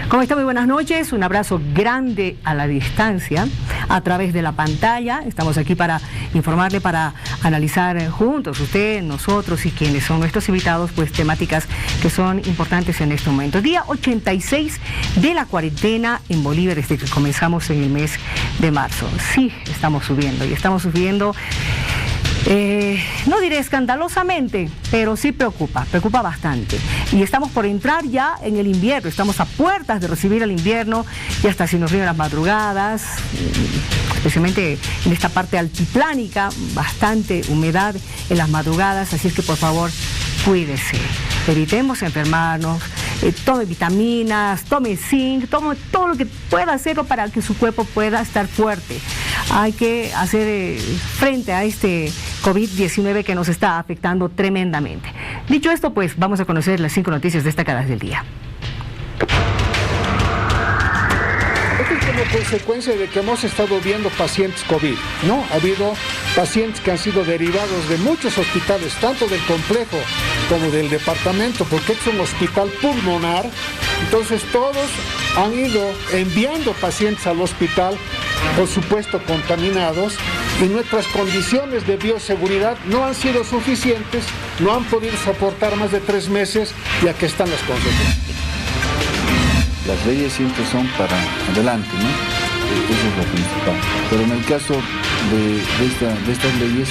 ¿Cómo está? Muy buenas noches, un abrazo grande a la distancia, a través de la pantalla. Estamos aquí para informarle, para analizar juntos, usted, nosotros y quienes son nuestros invitados, pues temáticas que son importantes en este momento. Día 86 de la cuarentena en Bolivia desde que comenzamos en el mes de marzo. Sí, estamos subiendo y estamos subiendo. No diré escandalosamente, pero sí preocupa bastante. Y estamos por entrar ya en el invierno, estamos a puertas de recibir el invierno, ya está haciendo frío en las madrugadas, especialmente en esta parte altiplánica, bastante humedad en las madrugadas, así es que por favor, cuídese, evitemos enfermarnos, tome vitaminas, tome zinc, tome todo lo que pueda hacerlo para que su cuerpo pueda estar fuerte. Hay que hacer frente a este COVID-19 que nos está afectando tremendamente. Dicho esto, pues vamos a conocer las 5 noticias destacadas del día. Esto es como consecuencia de que hemos estado viendo pacientes COVID, ¿no? Ha habido pacientes que han sido derivados de muchos hospitales, tanto del complejo como del departamento, porque es un hospital pulmonar. Entonces todos han ido enviando pacientes al hospital, por supuesto contaminados, y nuestras condiciones de bioseguridad no han sido suficientes, no han podido soportar más de 3 meses y aquí están las consecuencias. Las leyes siempre son para adelante, ¿no? Eso es lo principal. Pero en el caso de estas leyes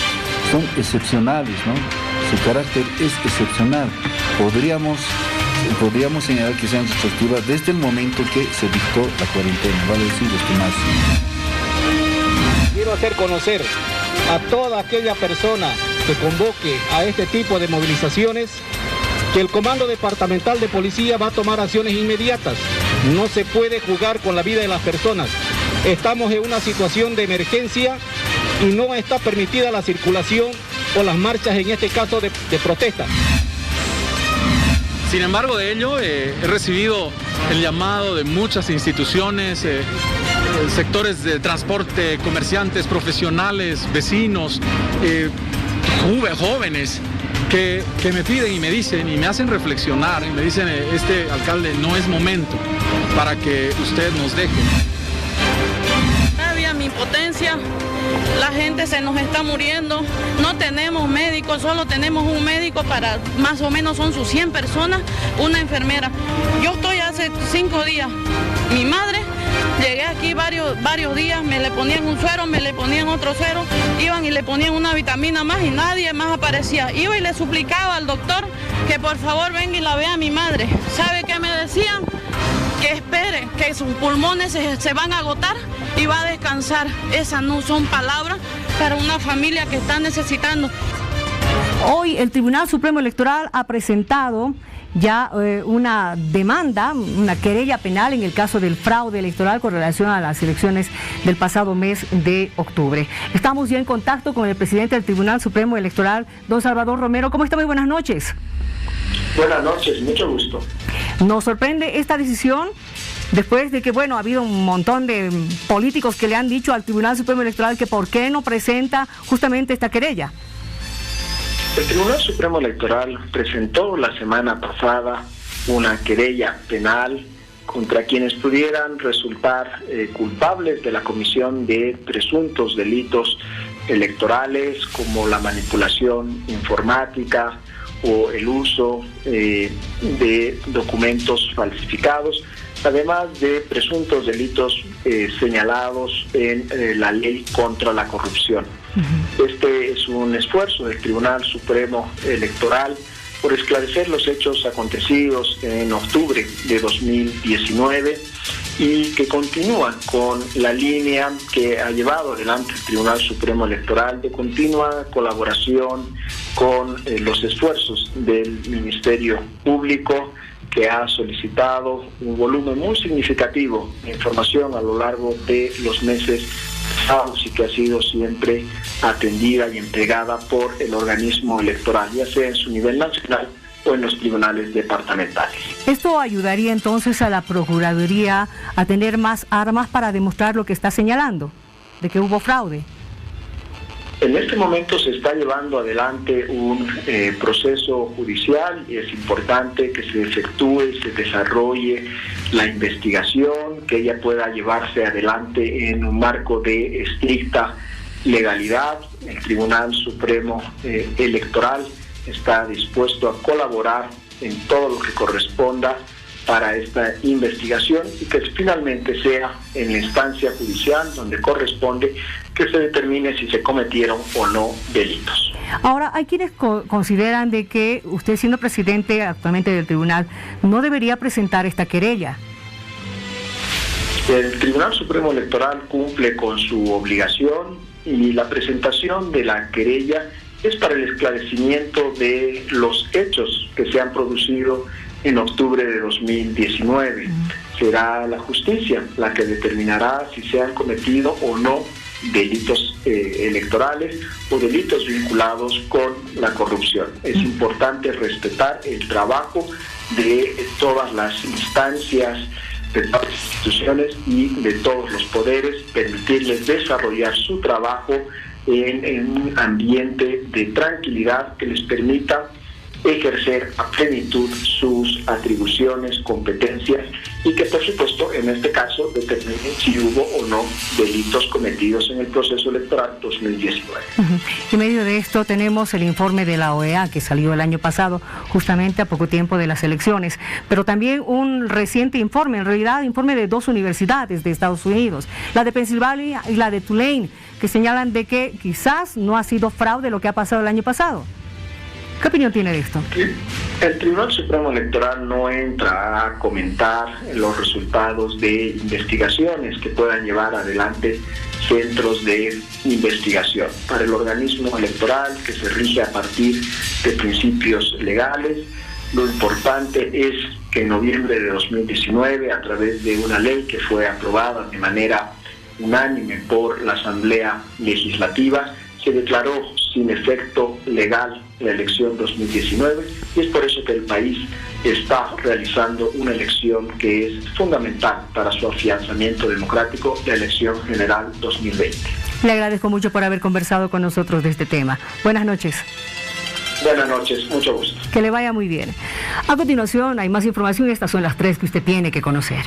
son excepcionales, ¿no? Su carácter es excepcional. Podríamos señalar que sean retroactivas desde el momento que se dictó la cuarentena, vale decir, desde marzo. Quiero hacer conocer a toda aquella persona que convoque a este tipo de movilizaciones que el Comando Departamental de Policía va a tomar acciones inmediatas. No se puede jugar con la vida de las personas. Estamos en una situación de emergencia y no está permitida la circulación o las marchas, en este caso de protesta. Sin embargo de ello, he recibido el llamado de muchas instituciones, sectores de transporte, comerciantes, profesionales, vecinos, jóvenes, que me piden y me dicen y me hacen reflexionar y me dicen, este alcalde, no es momento para que usted nos deje. Rabia, mi impotencia, la gente se nos está muriendo, no tenemos médicos, solo tenemos un médico para más o menos son sus 100 personas, una enfermera. Yo estoy hace 5 días, mi madre, llegué aquí varios días, me le ponían un suero, me le ponían otro suero, iban y le ponían una vitamina más y nadie más aparecía. Iba y le suplicaba al doctor que por favor venga y la vea a mi madre. ¿Sabe qué me decían? Que espere, que sus pulmones se van a agotar y va a descansar. Esas no son palabras para una familia que está necesitando. Hoy el Tribunal Supremo Electoral ha presentado ya una demanda, una querella penal en el caso del fraude electoral con relación a las elecciones del pasado mes de octubre. Estamos ya en contacto con el presidente del Tribunal Supremo Electoral, don Salvador Romero. ¿Cómo está? Muy buenas noches. Buenas noches, mucho gusto. Nos sorprende esta decisión después de que, bueno, ha habido un montón de políticos que le han dicho al Tribunal Supremo Electoral que por qué no presenta justamente esta querella. El Tribunal Supremo Electoral presentó la semana pasada una querella penal contra quienes pudieran resultar culpables de la comisión de presuntos delitos electorales como la manipulación informática o el uso de documentos falsificados, además de presuntos delitos señalados en la ley contra la corrupción. Este es un esfuerzo del Tribunal Supremo Electoral por esclarecer los hechos acontecidos en octubre de 2019 y que continúan con la línea que ha llevado adelante el Tribunal Supremo Electoral de continua colaboración con los esfuerzos del Ministerio Público, que ha solicitado un volumen muy significativo de información a lo largo de los meses pasados y que ha sido siempre atendida y entregada por el organismo electoral, ya sea en su nivel nacional o en los tribunales departamentales. ¿Esto ayudaría entonces a la Procuraduría a tener más armas para demostrar lo que está señalando, de que hubo fraude? En este momento se está llevando adelante un proceso judicial y es importante que se efectúe y se desarrolle la investigación, que ella pueda llevarse adelante en un marco de estricta legalidad. El Tribunal Supremo Electoral está dispuesto a colaborar en todo lo que corresponda para esta investigación y que finalmente sea en la instancia judicial donde corresponde que se determine si se cometieron o no delitos. Ahora, hay quienes consideran de que usted, siendo presidente actualmente del tribunal, no debería presentar esta querella. El Tribunal Supremo Electoral cumple con su obligación y la presentación de la querella es para el esclarecimiento de los hechos que se han producido en octubre de 2019. Será la justicia la que determinará si se han cometido o no delitos electorales o delitos vinculados con la corrupción. Es importante respetar el trabajo de todas las instancias, de todas las instituciones y de todos los poderes, permitirles desarrollar su trabajo en un ambiente de tranquilidad que les permita ejercer a plenitud sus atribuciones, competencias y que por supuesto en este caso determine si hubo o no delitos cometidos en el proceso electoral 2019. En medio de esto tenemos el informe de la OEA que salió el año pasado, justamente a poco tiempo de las elecciones, pero también un reciente informe, en realidad informe de 2 universidades de Estados Unidos, la de Pensilvania y la de Tulane, que señalan de que quizás no ha sido fraude lo que ha pasado el año pasado. ¿Qué opinión tiene de esto? El Tribunal Supremo Electoral no entra a comentar los resultados de investigaciones que puedan llevar adelante centros de investigación. Para el organismo electoral, que se rige a partir de principios legales, lo importante es que en noviembre de 2019, a través de una ley que fue aprobada de manera unánime por la Asamblea Legislativa, se declaró sin efecto legal la elección 2019 y es por eso que el país está realizando una elección que es fundamental para su afianzamiento democrático, la elección general 2020. Le agradezco mucho por haber conversado con nosotros de este tema. Buenas noches. Buenas noches, mucho gusto. Que le vaya muy bien. A continuación hay más información, estas son las 3 que usted tiene que conocer.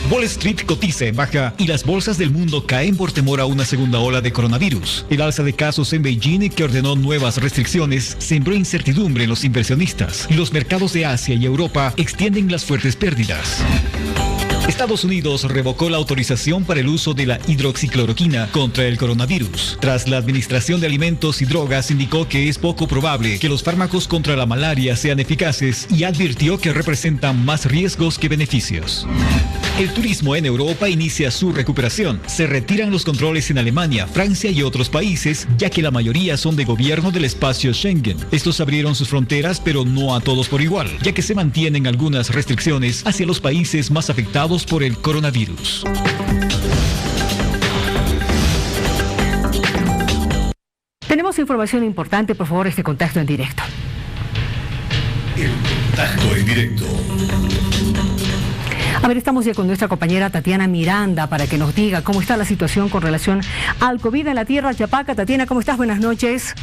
Wall Street cotiza en baja y las bolsas del mundo caen por temor a una segunda ola de coronavirus. El alza de casos en Beijing, que ordenó nuevas restricciones, sembró incertidumbre en los inversionistas. Los mercados de Asia y Europa extienden las fuertes pérdidas. Estados Unidos revocó la autorización para el uso de la hidroxicloroquina contra el coronavirus. Tras la Administración de Alimentos y Drogas indicó que es poco probable que los fármacos contra la malaria sean eficaces y advirtió que representan más riesgos que beneficios. El turismo en Europa inicia su recuperación. Se retiran los controles en Alemania, Francia y otros países, ya que la mayoría son de gobierno del espacio Schengen. Estos abrieron sus fronteras, pero no a todos por igual, ya que se mantienen algunas restricciones hacia los países más afectados por el coronavirus. Tenemos información importante, por favor, este contacto en directo. El contacto en directo. A ver, estamos ya con nuestra compañera Tatiana Miranda para que nos diga cómo está la situación con relación al COVID en la tierra Chapaca. Tatiana, ¿cómo estás? Buenas noches.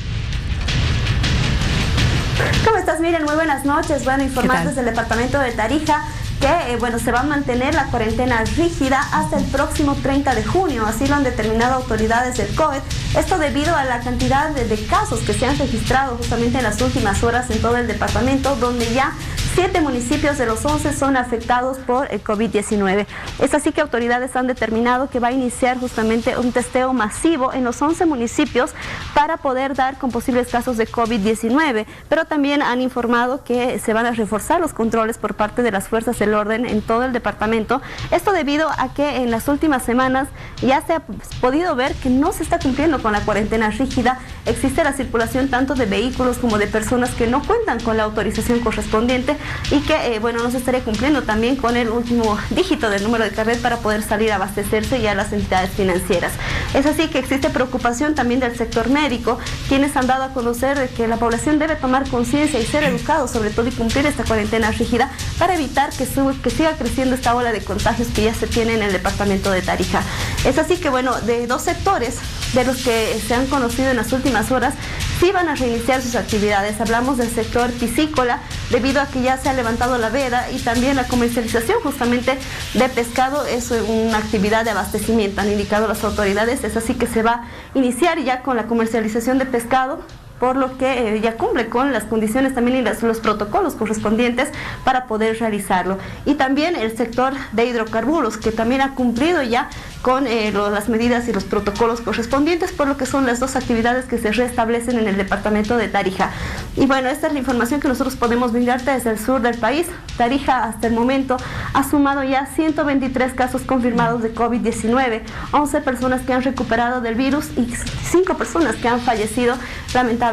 ¿Cómo estás, Miriam? Muy buenas noches. Bueno, informar desde el departamento de Tarija que se va a mantener la cuarentena rígida hasta el próximo 30 de junio, así lo han determinado autoridades del COVID. Esto debido a la cantidad de casos que se han registrado justamente en las últimas horas en todo el departamento, donde ya 7 municipios de los 11 son afectados por el COVID-19. Es así que autoridades han determinado que va a iniciar justamente un testeo masivo en los 11 municipios para poder dar con posibles casos de COVID-19, pero también han informado que se van a reforzar los controles por parte de las fuerzas del orden en todo el departamento. Esto debido a que en las últimas semanas ya se ha podido ver que no se está cumpliendo con la cuarentena rígida. Existe la circulación tanto de vehículos como de personas que no cuentan con la autorización correspondiente, y que, no se estaría cumpliendo también con el último dígito del número de carnet para poder salir a abastecerse ya las entidades financieras. Es así que existe preocupación también del sector médico, quienes han dado a conocer de que la población debe tomar conciencia y ser educados sobre todo y cumplir esta cuarentena rígida para evitar que siga creciendo esta ola de contagios que ya se tiene en el departamento de Tarija. Es así que de 2 sectores de los que se han conocido en las últimas horas sí van a reiniciar sus actividades. Hablamos del sector piscícola, debido a que ya se ha levantado la veda, y también la comercialización justamente de pescado es una actividad de abastecimiento, han indicado las autoridades. Es así que se va a iniciar ya con la comercialización de pescado, por lo que ya cumple con las condiciones también y los protocolos correspondientes para poder realizarlo. Y también el sector de hidrocarburos, que también ha cumplido ya con las medidas y los protocolos correspondientes, por lo que son las 2 actividades que se restablecen en el departamento de Tarija. Y esta es la información que nosotros podemos brindarte desde el sur del país. Tarija hasta el momento ha sumado ya 123 casos confirmados de COVID-19, 11 personas que han recuperado del virus y 5 personas que han fallecido lamentablemente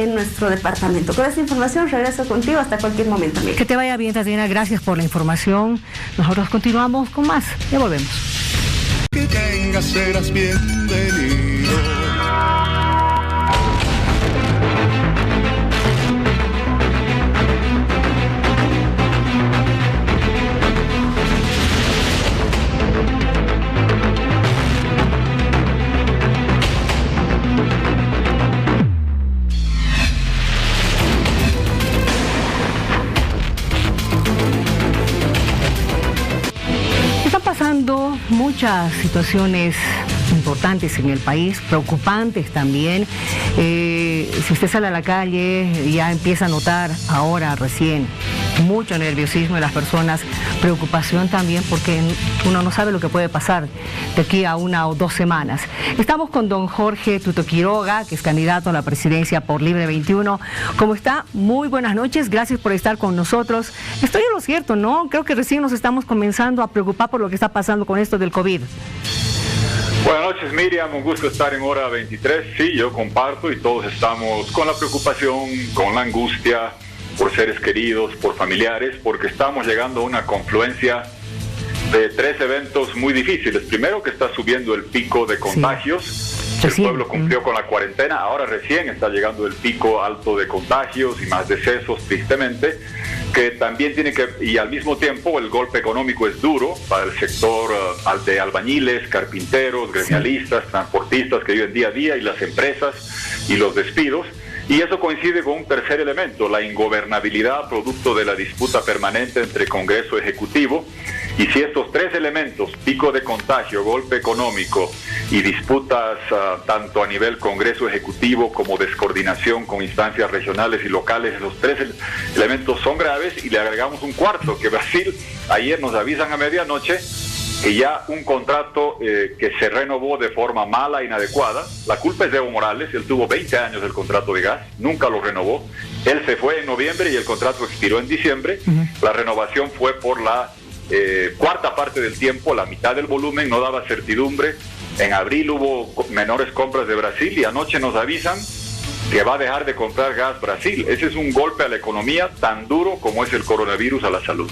en nuestro departamento. Con esta información regreso contigo hasta cualquier momento, amiga. Que te vaya bien, Tatiana, gracias por la información. Nosotros continuamos con más, ya volvemos. Que tengas, serás bienvenido. Pasando muchas situaciones importantes en el país, preocupantes también. Si usted sale a la calle, ya empieza a notar ahora recién mucho nerviosismo de las personas, preocupación también porque uno no sabe lo que puede pasar de aquí a 1 o 2 semanas. Estamos con don Jorge Tuto Quiroga, que es candidato a la presidencia por Libre 21. ¿Cómo está? Muy buenas noches, gracias por estar con nosotros. Estoy en lo cierto, ¿no? Creo que recién nos estamos comenzando a preocupar por lo que está pasando con esto del COVID. Buenas noches, Miriam, un gusto estar en Hora 23. Sí, yo comparto y todos estamos con la preocupación, con la angustia por seres queridos, por familiares, porque estamos llegando a una confluencia de 3 eventos muy difíciles. Primero, que está subiendo el pico de contagios. Sí. El pueblo cumplió con la cuarentena, ahora recién está llegando el pico alto de contagios y más decesos, tristemente, que también tiene que, y al mismo tiempo el golpe económico es duro para el sector de albañiles, carpinteros, gremialistas, transportistas que viven día a día, y las empresas y los despidos. Y eso coincide con un tercer elemento, la ingobernabilidad producto de la disputa permanente entre Congreso y Ejecutivo. Y si estos 3 elementos, pico de contagio, golpe económico y disputas tanto a nivel Congreso Ejecutivo como descoordinación con instancias regionales y locales, esos 3 elementos son graves, y le agregamos un cuarto, que Brasil, ayer nos avisan a medianoche que ya un contrato que se renovó de forma mala, inadecuada. La culpa es de Evo Morales, él tuvo 20 años del contrato de gas, nunca lo renovó. Él se fue en noviembre y el contrato expiró en diciembre. La renovación fue por la cuarta parte del tiempo, la mitad del volumen, no daba certidumbre. En abril hubo menores compras de Brasil y anoche nos avisan que va a dejar de comprar gas Brasil. Ese es un golpe a la economía tan duro como es el coronavirus a la salud.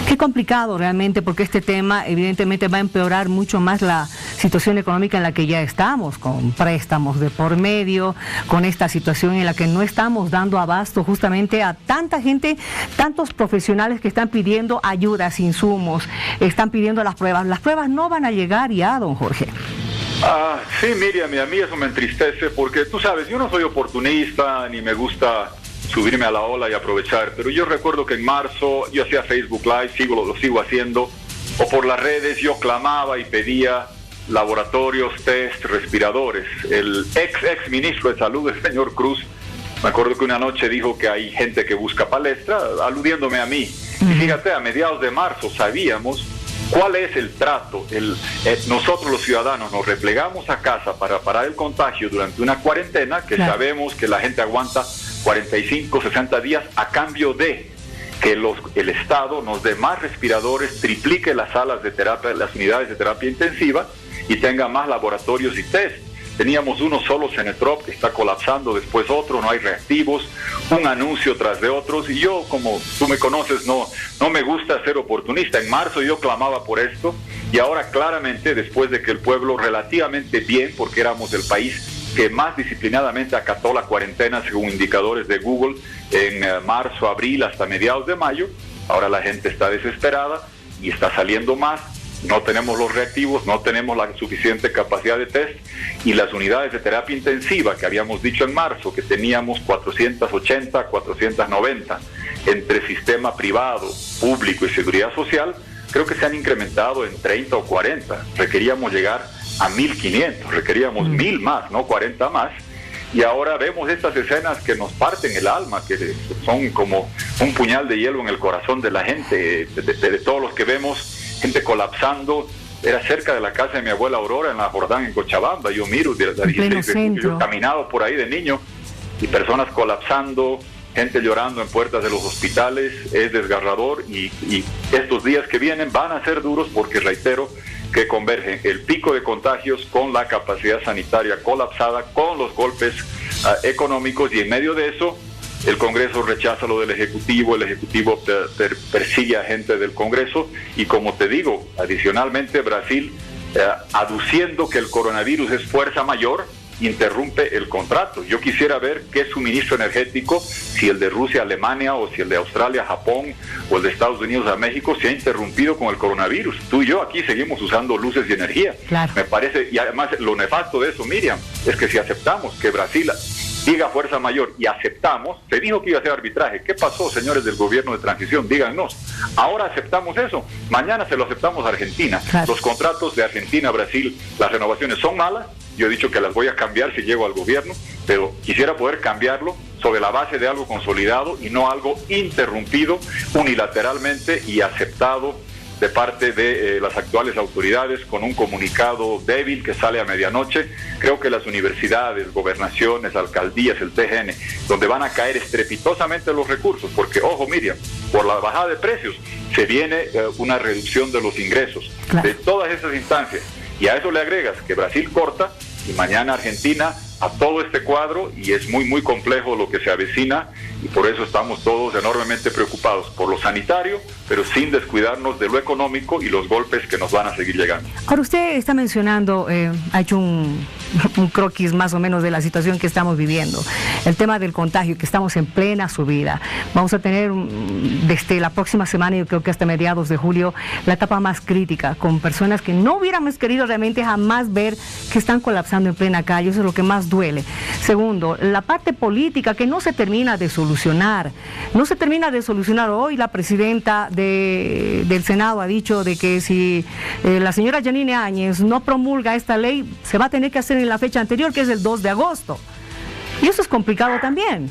Qué complicado realmente, porque este tema evidentemente va a empeorar mucho más la situación económica en la que ya estamos, con préstamos de por medio, con esta situación en la que no estamos dando abasto justamente a tanta gente, tantos profesionales que están pidiendo ayudas, insumos, están pidiendo las pruebas. Las pruebas no van a llegar ya, don Jorge. Sí, Miriam, y a mí eso me entristece porque tú sabes, yo no soy oportunista ni me gusta subirme a la ola y aprovechar, pero yo recuerdo que en marzo yo hacía Facebook Live, lo sigo haciendo, o por las redes yo clamaba y pedía laboratorios, test, respiradores. El ex ministro de Salud, el señor Cruz, me acuerdo que una noche dijo que hay gente que busca palestra, aludiéndome a mí. Y fíjate, a mediados de marzo sabíamos cuál es el trato. Nosotros los ciudadanos nos replegamos a casa para parar el contagio durante una cuarentena que sabemos que la gente aguanta 45, 60 días a cambio de que el Estado nos dé más respiradores, triplique las salas de terapia, las unidades de terapia intensiva y tenga más laboratorios y test. Teníamos uno solo, Cenetrop, que está colapsando, después otro, no hay reactivos. un anuncio tras de otros, y yo, como tú me conoces, no me gusta ser oportunista. En marzo yo clamaba por esto, y ahora claramente, después de que el pueblo relativamente bien, porque éramos el país que más disciplinadamente acató la cuarentena según indicadores de Google en marzo, abril, hasta mediados de mayo, ahora la gente está desesperada y está saliendo más. No tenemos los reactivos, no tenemos la suficiente capacidad de test, y las unidades de terapia intensiva que habíamos dicho en marzo que teníamos 480, 490 entre sistema privado, público y seguridad social, creo que se han incrementado en 30 o 40. Requeríamos llegar a 1.500, requeríamos 1.000 más, no 40 más. Y ahora vemos estas escenas que nos parten el alma, que son como un puñal de hielo en el corazón de la gente, de todos los que vemos. Gente colapsando. Era cerca de la casa de mi abuela Aurora en la Jordán, en Cochabamba. Yo miro de la 16, yo he caminado por ahí de niño, y personas colapsando, gente llorando en puertas de los hospitales. Es desgarrador, y estos días que vienen van a ser duros, porque reitero que convergen el pico de contagios con la capacidad sanitaria colapsada, con los golpes económicos, y en medio de eso el Congreso rechaza lo del Ejecutivo, el Ejecutivo persigue a gente del Congreso, y como te digo, adicionalmente Brasil, aduciendo que el coronavirus es fuerza mayor, interrumpe el contrato. Yo quisiera ver qué suministro energético, si el de Rusia a Alemania, o si el de Australia a Japón, o el de Estados Unidos a México, se ha interrumpido con el coronavirus. Tú y yo aquí seguimos usando luces y energía. Claro. Me parece, y además lo nefasto de eso, Miriam, es que si aceptamos que Brasil diga fuerza mayor, y aceptamos, se dijo que iba a hacer arbitraje. ¿Qué pasó, señores del gobierno de transición? Díganos. Ahora aceptamos eso, mañana se lo aceptamos a Argentina. Claro. Los contratos de Argentina, Brasil, las renovaciones son malas. Yo he dicho que las voy a cambiar si llego al gobierno, pero quisiera poder cambiarlo sobre la base de algo consolidado y no algo interrumpido unilateralmente y aceptado de parte de las actuales autoridades con un comunicado débil que sale a medianoche. Creo que las universidades, gobernaciones, alcaldías, el TGN, donde van a caer estrepitosamente los recursos, porque, ojo Miriam, por la bajada de precios se viene una reducción de los ingresos. Claro. De todas esas instancias, y a eso le agregas que Brasil corta, y mañana Argentina, a todo este cuadro, y es muy muy complejo lo que se avecina, y por eso estamos todos enormemente preocupados por lo sanitario, pero sin descuidarnos de lo económico y los golpes que nos van a seguir llegando. Ahora usted está mencionando, ha hecho un croquis más o menos de la situación que estamos viviendo, el tema del contagio, que estamos en plena subida. Vamos a tener desde la próxima semana, yo creo que hasta mediados de julio, la etapa más crítica, con personas que no hubiéramos querido realmente jamás ver, que están colapsando en plena calle. Eso es lo que más duele. Segundo, la parte política que no se termina de solucionar. No se termina de solucionar. Hoy la presidenta del Senado ha dicho de que si la señora Yanine Áñez no promulga esta ley, se va a tener que hacer en la fecha anterior, que es el 2 de agosto. Y eso es complicado también.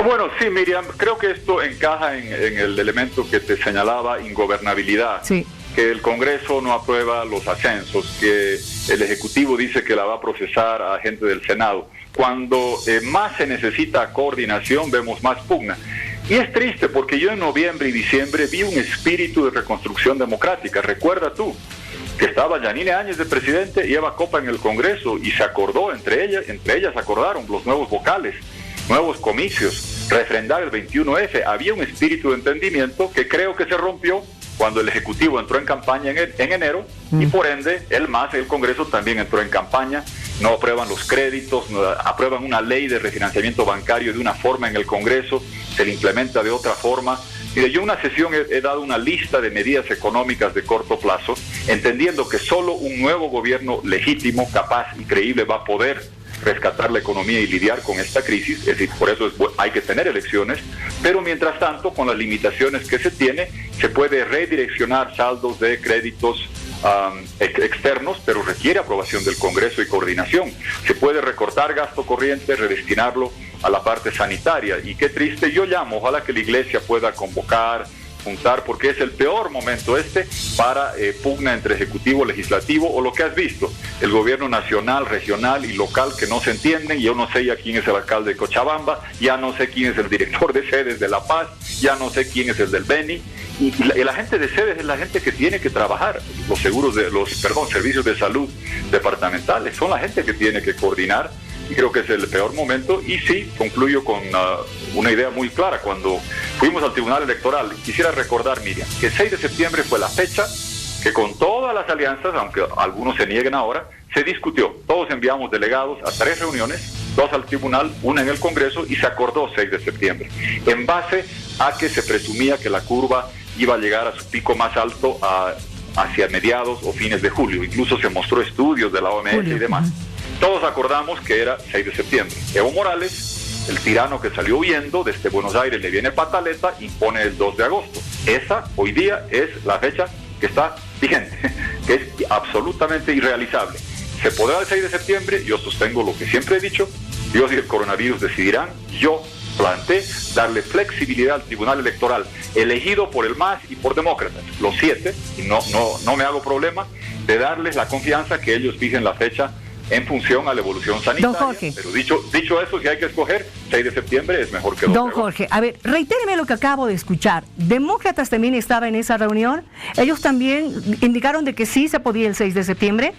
Bueno, sí, Miriam, creo que esto encaja en el elemento que te señalaba, ingobernabilidad. Sí. Que el Congreso no aprueba los ascensos, que el Ejecutivo dice que la va a procesar a gente del Senado. Cuando más se necesita coordinación, vemos más pugna. Y es triste porque yo en noviembre y diciembre vi un espíritu de reconstrucción democrática. Recuerda tú que estaba Yanine Áñez de presidente y Eva Copa en el Congreso, y se acordó, entre ellas acordaron los nuevos vocales, nuevos comicios, refrendar el 21F. Había un espíritu de entendimiento que creo que se rompió cuando el Ejecutivo entró en campaña en enero, y por ende el Congreso también entró en campaña. No aprueban los créditos, no aprueban una ley de refinanciamiento bancario de una forma en el Congreso, se le implementa de otra forma. Mire, yo en una sesión he dado una lista de medidas económicas de corto plazo, entendiendo que solo un nuevo gobierno legítimo, capaz y creíble va a poder rescatar la economía y lidiar con esta crisis. Es decir, por eso hay que tener elecciones, pero mientras tanto, con las limitaciones que se tiene, se puede redireccionar saldos de créditos externos, pero requiere aprobación del Congreso y coordinación. Se puede recortar gasto corriente, redestinarlo a la parte sanitaria, y qué triste, yo llamo, ojalá que la Iglesia pueda convocar, juntar, porque es el peor momento para pugna entre ejecutivo, legislativo, o lo que has visto, el gobierno nacional, regional y local que no se entienden. Yo no sé ya quién es el alcalde de Cochabamba, ya no sé quién es el director de sedes de La Paz, ya no sé quién es el del Beni, y la gente de sedes es la gente que tiene que trabajar. Los servicios de salud departamentales son la gente que tiene que coordinar, y creo que es el peor momento. Y sí, concluyo con una idea muy clara. Cuando fuimos al Tribunal Electoral, quisiera recordar, Miriam, que el 6 de septiembre fue la fecha que con todas las alianzas, aunque algunos se nieguen ahora, se discutió. Todos enviamos delegados a 3 reuniones, 2 al tribunal, 1 en el Congreso, y se acordó 6 de septiembre, en base a que se presumía que la curva iba a llegar a su pico más alto hacia mediados o fines de julio. Incluso se mostró estudios de la OMS y demás. Todos acordamos que era 6 de septiembre. Evo Morales, el tirano que salió huyendo desde Buenos Aires, le viene pataleta, impone el 2 de agosto. Esa, hoy día, es la fecha que está vigente, que es absolutamente irrealizable. ¿Se podrá el 6 de septiembre? Yo sostengo lo que siempre he dicho. Dios y el coronavirus decidirán. Yo planteé darle flexibilidad al Tribunal Electoral, elegido por el MAS y por demócratas, los 7, y no me hago problema de darles la confianza que ellos fijen la fecha en función a la evolución sanitaria. Don Jorge. Pero dicho eso, si hay que escoger, 6 de septiembre es mejor que 2 de agosto. Don Jorge, a ver, reitéreme lo que acabo de escuchar. ¿Demócratas también estaba en esa reunión? ¿Ellos también indicaron de que sí se podía el 6 de septiembre?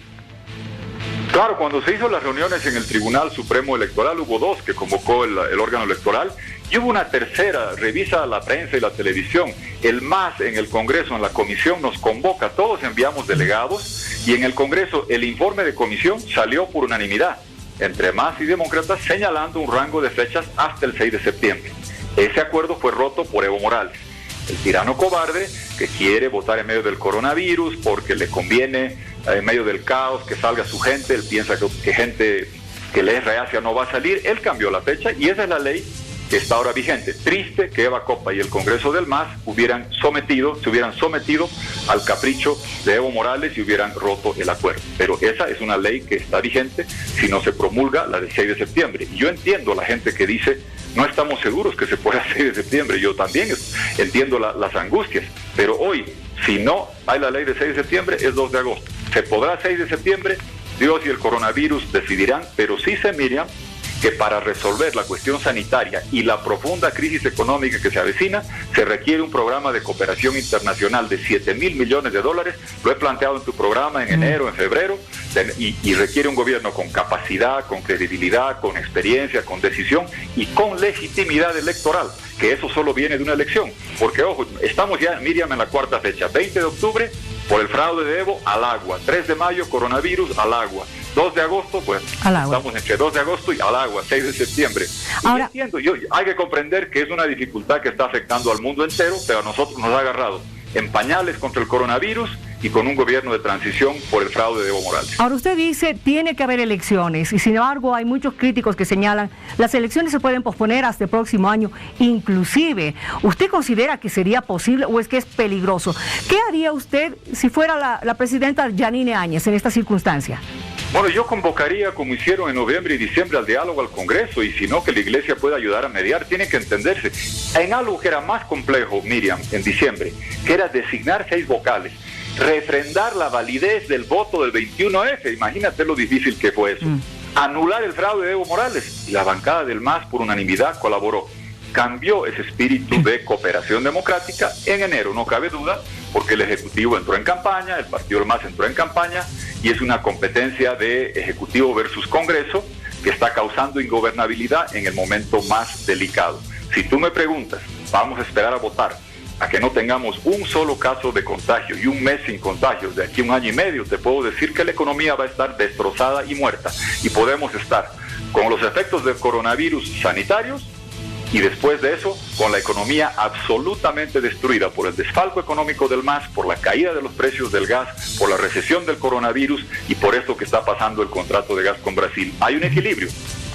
Claro, cuando se hizo las reuniones en el Tribunal Supremo Electoral, hubo 2 que convocó el órgano electoral, y hubo una tercera. Revisa la prensa y la televisión. El MAS en el Congreso, en la comisión, nos convoca, todos enviamos delegados, y en el Congreso el informe de comisión salió por unanimidad, entre MAS y demócratas, señalando un rango de fechas hasta el 6 de septiembre. Ese acuerdo fue roto por Evo Morales, el tirano cobarde que quiere votar en medio del coronavirus porque le conviene, en medio del caos, que salga su gente. Él piensa que gente que le es reacia no va a salir. Él cambió la fecha y esa es la ley que está ahora vigente. Triste que Eva Copa y el Congreso del MAS se hubieran sometido al capricho de Evo Morales y hubieran roto el acuerdo. Pero esa es una ley que está vigente si no se promulga la del 6 de septiembre. Y yo entiendo a la gente que dice, no estamos seguros que se pueda el 6 de septiembre. Yo también entiendo las angustias. Pero hoy, si no hay la ley de 6 de septiembre, es 2 de agosto. ¿Se podrá 6 de septiembre? Dios y el coronavirus decidirán, pero sí sé, Miriam, que para resolver la cuestión sanitaria y la profunda crisis económica que se avecina, se requiere un programa de cooperación internacional de $7,000 millones. Lo he planteado en tu programa en enero, en febrero, y requiere un gobierno con capacidad, con credibilidad, con experiencia, con decisión y con legitimidad electoral, que eso solo viene de una elección. Porque, ojo, estamos ya, Miriam, en la 4ª fecha, 20 de octubre, por el fraude de Evo, al agua. 3 de mayo, coronavirus, al agua. 2 de agosto, pues, estamos entre 2 de agosto y al agua, 6 de septiembre. Ahora, hay que comprender que es una dificultad que está afectando al mundo entero, pero a nosotros nos ha agarrado en pañales contra el coronavirus y con un gobierno de transición por el fraude de Evo Morales. Ahora, usted dice, tiene que haber elecciones, y sin embargo hay muchos críticos que señalan, las elecciones se pueden posponer hasta el próximo año, inclusive. ¿Usted considera que sería posible o es que es peligroso? ¿Qué haría usted si fuera la presidenta Yanine Áñez en esta circunstancia? Bueno, yo convocaría, como hicieron en noviembre y diciembre, al diálogo al Congreso, y si no, que la Iglesia pueda ayudar a mediar. Tiene que entenderse. En algo que era más complejo, Miriam, en diciembre, que era designar 6 vocales, refrendar la validez del voto del 21F, imagínate lo difícil que fue eso. Anular el fraude de Evo Morales, y la bancada del MAS por unanimidad colaboró. Cambió ese espíritu de cooperación democrática en enero, no cabe duda, porque el Ejecutivo entró en campaña, el partido del MAS entró en campaña, y es una competencia de Ejecutivo versus Congreso que está causando ingobernabilidad en el momento más delicado. Si tú me preguntas, vamos a esperar a votar a que no tengamos un solo caso de contagio y un mes sin contagios de aquí a 1 año y medio, te puedo decir que la economía va a estar destrozada y muerta, y podemos estar con los efectos del coronavirus sanitarios, y después de eso, con la economía absolutamente destruida por el desfalco económico del MAS, por la caída de los precios del gas, por la recesión del coronavirus y por esto que está pasando el contrato de gas con Brasil. Hay un equilibrio,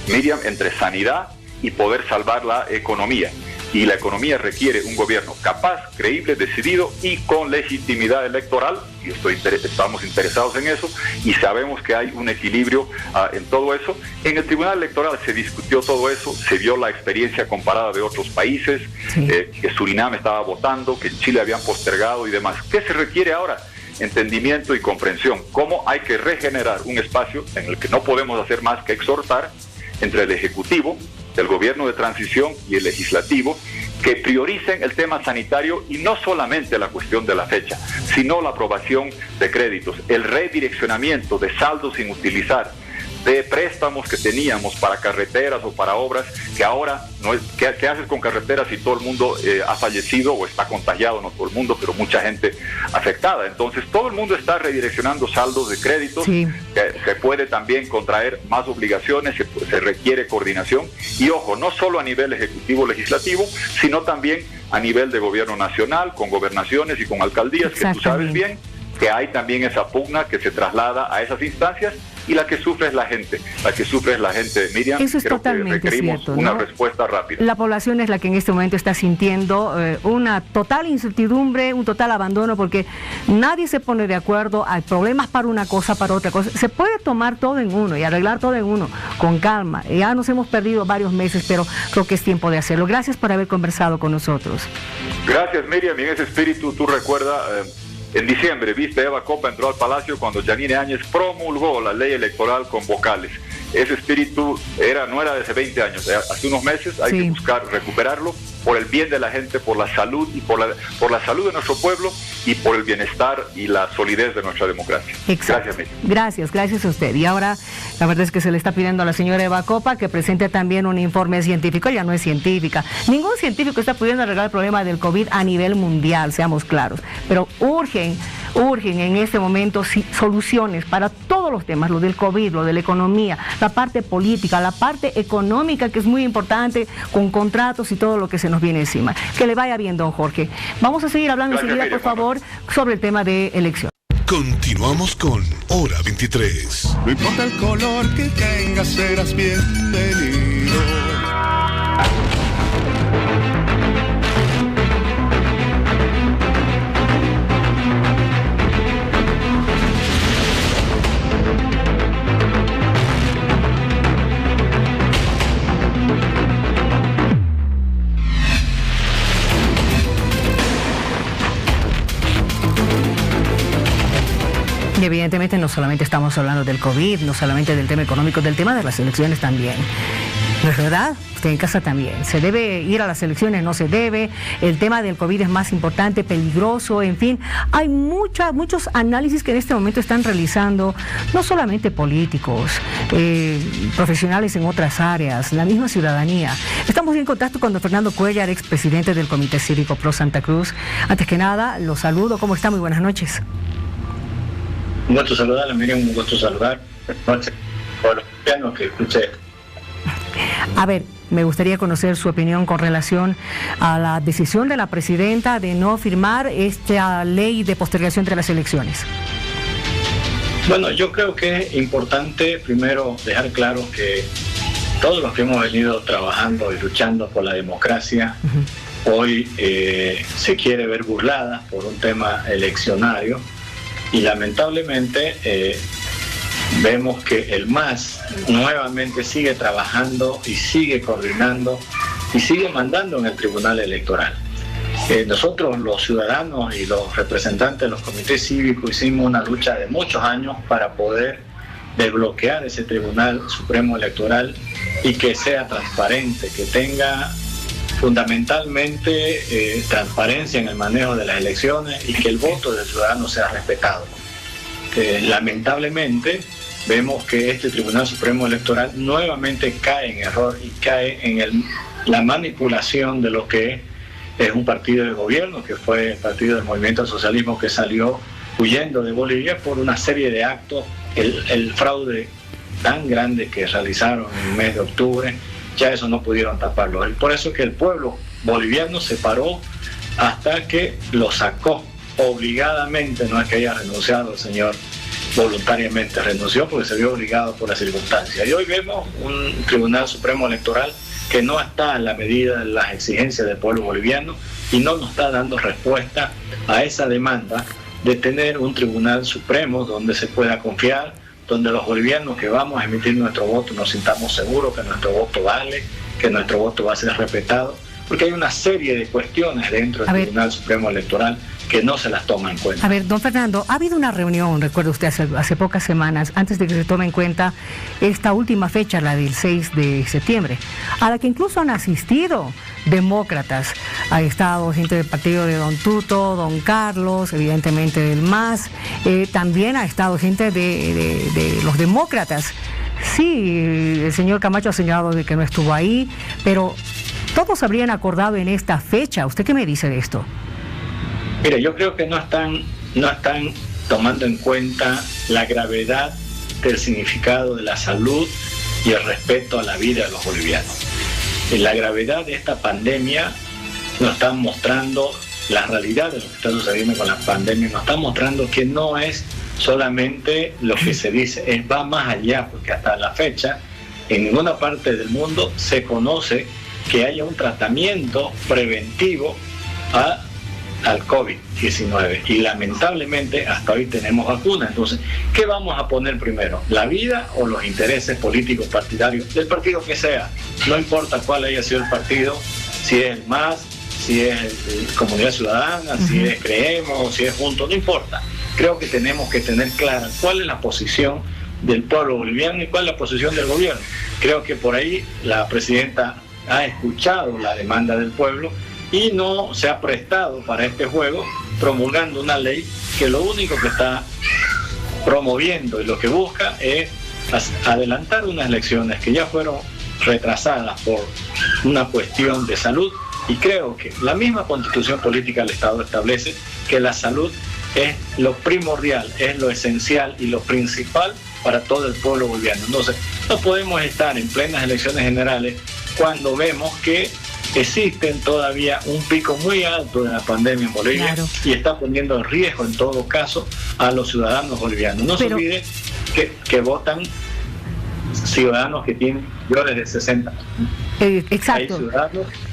Miriam, entre sanidad y poder salvar la economía. Y la economía requiere un gobierno capaz, creíble, decidido y con legitimidad electoral, y estamos interesados en eso, y sabemos que hay un equilibrio en todo eso. En el Tribunal Electoral se discutió todo eso, se vio la experiencia comparada de otros países, que Surinam estaba votando, que en Chile habían postergado y demás. ¿Qué se requiere ahora? Entendimiento y comprensión. ¿Cómo hay que regenerar un espacio en el que no podemos hacer más que exhortar entre el Ejecutivo, el gobierno de transición y el legislativo, que prioricen el tema sanitario y no solamente la cuestión de la fecha, sino la aprobación de créditos, el redireccionamiento de saldos sin utilizar, de préstamos que teníamos para carreteras o para obras, que ahora no es, ¿qué haces con carreteras si todo el mundo ha fallecido o está contagiado? No todo el mundo, pero mucha gente afectada. Entonces todo el mundo está redireccionando saldos de créditos, sí. Que se puede también contraer más obligaciones, se requiere coordinación, y ojo, no solo a nivel ejecutivo legislativo, sino también a nivel de gobierno nacional, con gobernaciones y con alcaldías, que tú sabes bien que hay también esa pugna que se traslada a esas instancias, y la que sufre es la gente, Miriam. Eso es creo totalmente que requerimos cierto, una ¿no? respuesta rápida. La población es la que en este momento está sintiendo una total incertidumbre, un total abandono, porque nadie se pone de acuerdo, hay problemas para una cosa, para otra cosa. Se puede tomar todo en uno y arreglar todo en uno, con calma. Ya nos hemos perdido varios meses, pero creo que es tiempo de hacerlo. Gracias por haber conversado con nosotros. Gracias, Miriam, y en ese espíritu tú recuerdas... en diciembre, viste, Eva Copa entró al Palacio cuando Yanine Áñez promulgó la ley electoral con vocales. Ese espíritu no era de hace 20 años, hace unos meses. Hay que buscar recuperarlo por el bien de la gente, por la salud y por la salud de nuestro pueblo y por el bienestar y la solidez de nuestra democracia. Exacto. Gracias, Miriam. Gracias a usted. Y ahora la verdad es que se le está pidiendo a la señora Eva Copa que presente también un informe científico. Ella no es científica. Ningún científico está pudiendo arreglar el problema del COVID a nivel mundial, seamos claros. Pero urgen en este momento soluciones para todos los temas, lo del COVID, lo de la economía, la parte política, la parte económica, que es muy importante, con contratos y todo lo que se nos viene encima. Que le vaya bien, don Jorge. Vamos a seguir hablando enseguida, por favor, sobre el tema de elección. Continuamos con Hora 23. No importa el color que tengas, serás bienvenido. Y evidentemente no solamente estamos hablando del COVID, no solamente del tema económico, del tema de las elecciones también. ¿No es verdad? Usted en casa también. ¿Se debe ir a las elecciones? No se debe. El tema del COVID es más importante, peligroso, en fin. Hay muchos análisis que en este momento están realizando, no solamente políticos, profesionales en otras áreas, la misma ciudadanía. Estamos en contacto con don Fernando Cuellar, expresidente del Comité Cívico Pro Santa Cruz. Antes que nada, los saludo. ¿Cómo está? Muy buenas noches. Un gusto saludarla, Miriam, un gusto saludar. Buenas noches a los cristianos que escuché. A ver, me gustaría conocer su opinión con relación a la decisión de la presidenta de no firmar esta ley de postergación de las elecciones. Bueno, yo creo que es importante primero dejar claro que todos los que hemos venido trabajando y luchando por la democracia, hoy se quiere ver burlada por un tema eleccionario. Y lamentablemente vemos que el MAS nuevamente sigue trabajando y sigue coordinando y sigue mandando en el Tribunal Electoral. Nosotros, los ciudadanos y los representantes de los comités cívicos, hicimos una lucha de muchos años para poder desbloquear ese Tribunal Supremo Electoral y que sea transparente, que tenga fundamentalmente transparencia en el manejo de las elecciones y que el voto del ciudadano sea respetado. Lamentablemente vemos que este Tribunal Supremo Electoral nuevamente cae en error y cae en la manipulación de lo que es un partido de gobierno, que fue el Partido del Movimiento al Socialismo, que salió huyendo de Bolivia por una serie de actos, el fraude tan grande que realizaron en el mes de octubre. Ya eso no pudieron taparlo. Es por eso que el pueblo boliviano se paró hasta que lo sacó obligadamente. No es que haya renunciado el señor voluntariamente, renunció porque se vio obligado por las circunstancias. Y hoy vemos un Tribunal Supremo Electoral que no está a la medida de las exigencias del pueblo boliviano y no nos está dando respuesta a esa demanda de tener un Tribunal Supremo donde se pueda confiar, donde los bolivianos que vamos a emitir nuestro voto nos sintamos seguros que nuestro voto vale, que nuestro voto va a ser respetado, porque hay una serie de cuestiones dentro del Tribunal Supremo Electoral que no se las toma en cuenta. A ver, don Fernando, ha habido una reunión, recuerda usted, hace pocas semanas, antes de que se tome en cuenta esta última fecha, la del 6 de septiembre, a la que incluso han asistido demócratas. Ha estado gente del partido de don Tuto, don Carlos, evidentemente del MAS, también ha estado gente de los demócratas. Sí, el señor Camacho ha señalado de que no estuvo ahí, pero todos habrían acordado en esta fecha. ¿Usted qué me dice de esto? Mire, yo creo que no están tomando en cuenta la gravedad del significado de la salud y el respeto a la vida de los bolivianos. La gravedad de esta pandemia nos está mostrando la realidad de lo que está sucediendo con la pandemia, nos está mostrando que no es solamente lo que se dice, va más allá, porque hasta la fecha en ninguna parte del mundo se conoce que haya un tratamiento preventivo al COVID-19 y lamentablemente hasta hoy tenemos vacunas. Entonces, ¿qué vamos a poner primero? ¿La vida o los intereses políticos partidarios del partido que sea? No importa cuál haya sido el partido, si es el MAS, si es Comunidad Ciudadana, si es Creemos, si es Juntos, no importa. Creo que tenemos que tener clara cuál es la posición del pueblo boliviano y cuál es la posición del gobierno. Creo que por ahí la presidenta ha escuchado la demanda del pueblo y no se ha prestado para este juego, promulgando una ley que lo único que está promoviendo y lo que busca es adelantar unas elecciones que ya fueron retrasadas por una cuestión de salud. Y creo que la misma Constitución Política del Estado establece que la salud es lo primordial, es lo esencial y lo principal para todo el pueblo boliviano. Entonces, no podemos estar en plenas elecciones generales cuando vemos que existen todavía un pico muy alto de la pandemia en Bolivia, claro, y está poniendo en riesgo en todo caso a los ciudadanos bolivianos. No se olvide que votan ciudadanos que tienen mayores de 60 años. Exacto.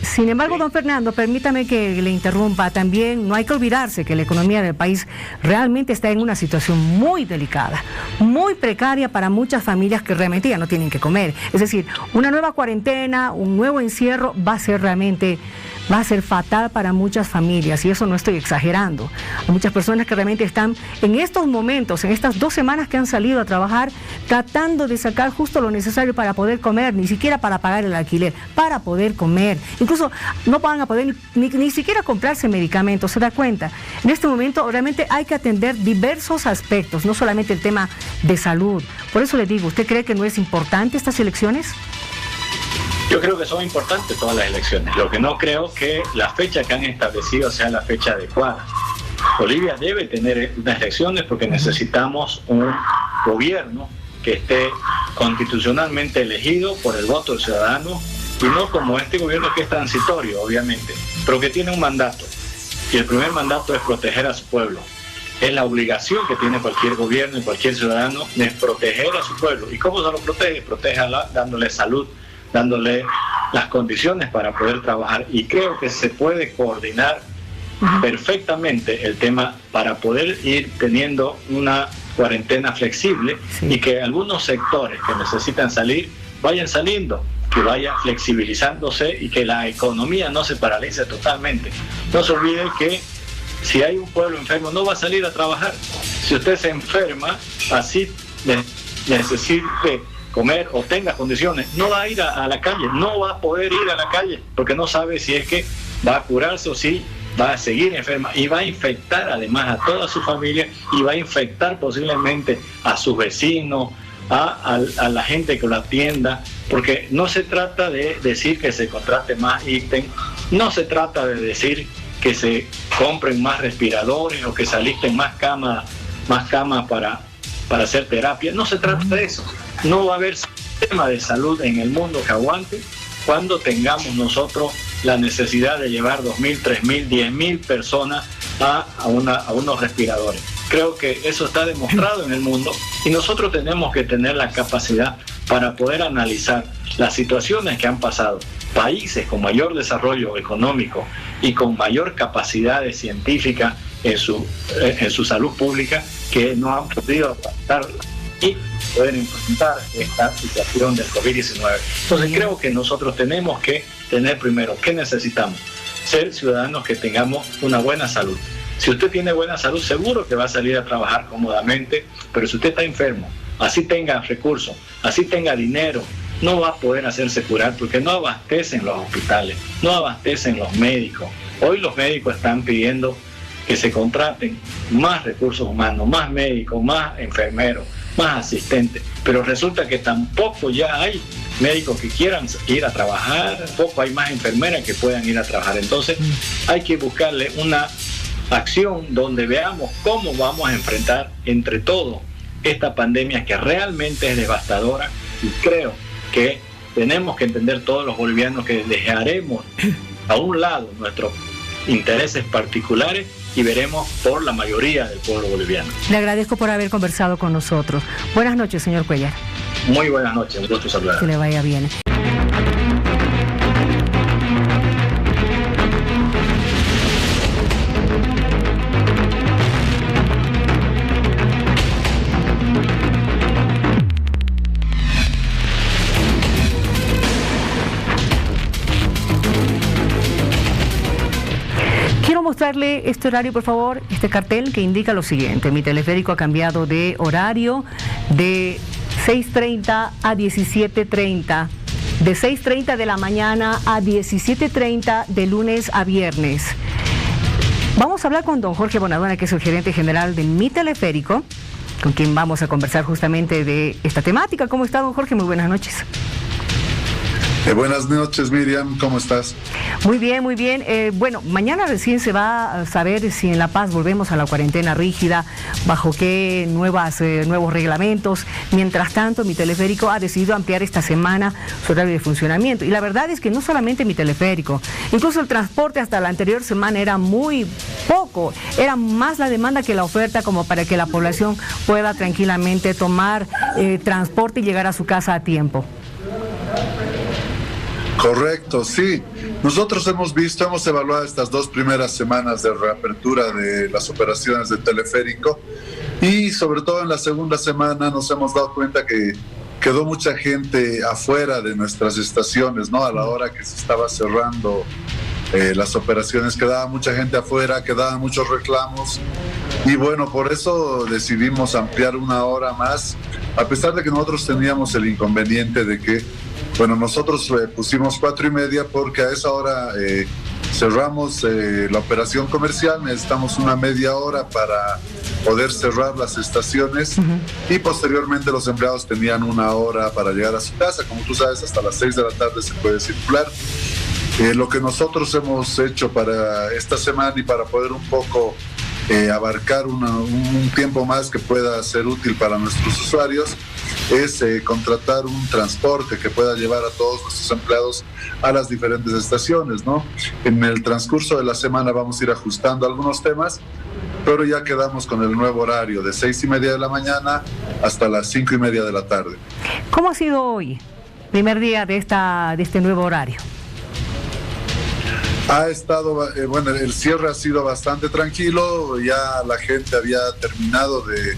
Sin embargo, don Fernando, permítame que le interrumpa también. No hay que olvidarse que la economía del país realmente está en una situación muy delicada, muy precaria para muchas familias que realmente ya no tienen que comer. Es decir, una nueva cuarentena, un nuevo encierro va a ser fatal para muchas familias, y eso no estoy exagerando. Hay muchas personas que realmente están en estos momentos, en estas 2 semanas que han salido a trabajar, tratando de sacar justo lo necesario para poder comer, ni siquiera para pagar el alquiler, para poder comer. Incluso no van a poder ni siquiera comprarse medicamentos, ¿se da cuenta? En este momento realmente hay que atender diversos aspectos, no solamente el tema de salud. Por eso le digo, ¿usted cree que no es importante estas elecciones? Yo creo que son importantes todas las elecciones. Lo que no creo que la fecha que han establecido sea la fecha adecuada. Bolivia debe tener unas elecciones porque necesitamos un gobierno que esté constitucionalmente elegido por el voto del ciudadano y no como este gobierno que es transitorio, obviamente, pero que tiene un mandato. Y el primer mandato es proteger a su pueblo. Es la obligación que tiene cualquier gobierno y cualquier ciudadano de proteger a su pueblo. ¿Y cómo se lo protege? Protéjala dándole salud, dándole las condiciones para poder trabajar, y creo que se puede coordinar perfectamente el tema para poder ir teniendo una cuarentena flexible, y que algunos sectores que necesitan salir vayan saliendo, que vaya flexibilizándose y que la economía no se paralice totalmente. No se olvide que si hay un pueblo enfermo no va a salir a trabajar. Si usted se enferma, así necesite comer o tenga condiciones, no va a ir a la calle, no va a poder ir a la calle, porque no sabe si es que va a curarse o si va a seguir enferma, y va a infectar además a toda su familia, y va a infectar posiblemente a sus vecinos, a la gente que lo atienda, porque no se trata de decir que se contrate más ítem, no se trata de decir que se compren más respiradores o que se alisten más camas para hacer terapia. No se trata de eso. No va a haber sistema de salud en el mundo que aguante cuando tengamos nosotros la necesidad de llevar 2.000, 3.000, 10.000 personas a unos respiradores. Creo que eso está demostrado en el mundo, y nosotros tenemos que tener la capacidad para poder analizar las situaciones que han pasado. Países con mayor desarrollo económico y con mayor capacidad científica en su salud pública, que no han podido adaptar y poder enfrentar esta situación del COVID-19. Entonces creo que nosotros tenemos que tener primero, ¿qué necesitamos? Ser ciudadanos que tengamos una buena salud. Si usted tiene buena salud, seguro que va a salir a trabajar cómodamente, pero si usted está enfermo, así tenga recursos, así tenga dinero, no va a poder hacerse curar porque no abastecen los hospitales, no abastecen los médicos. Hoy los médicos están pidiendo que se contraten más recursos humanos, más médicos, más enfermeros, más asistentes, pero resulta que tampoco ya hay médicos que quieran ir a trabajar, tampoco hay más enfermeras que puedan ir a trabajar. Entonces hay que buscarle una acción donde veamos cómo vamos a enfrentar entre todos esta pandemia que realmente es devastadora, y creo que tenemos que entender todos los bolivianos que dejaremos a un lado nuestros intereses particulares y veremos por la mayoría del pueblo boliviano. Le agradezco por haber conversado con nosotros. Buenas noches, señor Cuellar. Muy buenas noches, un gusto saludar. Que le vaya bien. Mostrarle este horario, por favor, este cartel que indica lo siguiente: mi teleférico ha cambiado de horario de 6:30 a 17:30, de 6:30 de la mañana a 17:30 de lunes a viernes. Vamos a hablar con don Jorge Bonadona, que es el gerente general de Mi Teleférico, con quien vamos a conversar justamente de esta temática. ¿Cómo está, don Jorge? Muy buenas noches. Buenas noches, Miriam, ¿cómo estás? Muy bien, muy bien. Bueno, mañana recién se va a saber si en La Paz volvemos a la cuarentena rígida, bajo qué nuevos reglamentos. Mientras tanto, Mi Teleférico ha decidido ampliar esta semana su horario de funcionamiento. Y la verdad es que no solamente Mi Teleférico, incluso el transporte hasta la anterior semana era muy poco. Era más la demanda que la oferta, como para que la población pueda tranquilamente tomar transporte y llegar a su casa a tiempo. Correcto, sí. Nosotros hemos evaluado estas 2 primeras semanas de reapertura de las operaciones de teleférico, y sobre todo en la segunda semana nos hemos dado cuenta que quedó mucha gente afuera de nuestras estaciones, ¿no? A la hora que se estaba cerrando las operaciones, quedaba mucha gente afuera, quedaban muchos reclamos, y bueno, por eso decidimos ampliar 1 hora más, a pesar de que nosotros teníamos el inconveniente de que, bueno, nosotros pusimos 4:30 porque a esa hora cerramos la operación comercial, necesitamos una media hora para poder cerrar las estaciones, y posteriormente los empleados tenían 1 hora para llegar a su casa. Como tú sabes, hasta las 6 de la tarde se puede circular. Lo que nosotros hemos hecho para esta semana y para poder un poco abarcar un tiempo más que pueda ser útil para nuestros usuarios es contratar un transporte que pueda llevar a todos nuestros empleados a las diferentes estaciones, ¿no? En el transcurso de la semana vamos a ir ajustando algunos temas, pero ya quedamos con el nuevo horario de 6:30 de la mañana hasta las 5:30 de la tarde. ¿Cómo ha sido hoy, primer día de este nuevo horario? Ha estado, bueno, el cierre ha sido bastante tranquilo, ya la gente había terminado de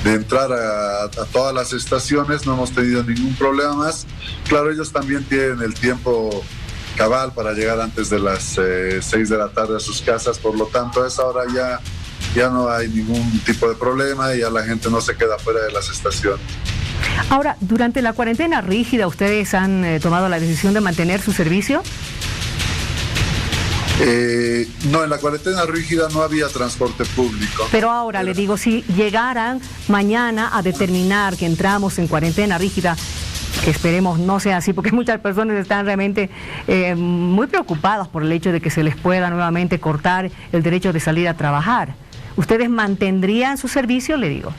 entrar a todas las estaciones, no hemos tenido ningún problema más. Claro, ellos también tienen el tiempo cabal para llegar antes de las 6 de la tarde a sus casas, por lo tanto a esa hora ya no hay ningún tipo de problema y ya la gente no se queda fuera de las estaciones. Ahora, durante la cuarentena rígida, ¿ustedes han tomado la decisión de mantener su servicio? No, en la cuarentena rígida no había transporte público. Pero ahora le digo, si llegaran mañana a determinar que entramos en cuarentena rígida, que esperemos no sea así, porque muchas personas están realmente muy preocupadas por el hecho de que se les pueda nuevamente cortar el derecho de salir a trabajar. ¿Ustedes mantendrían su servicio, le digo?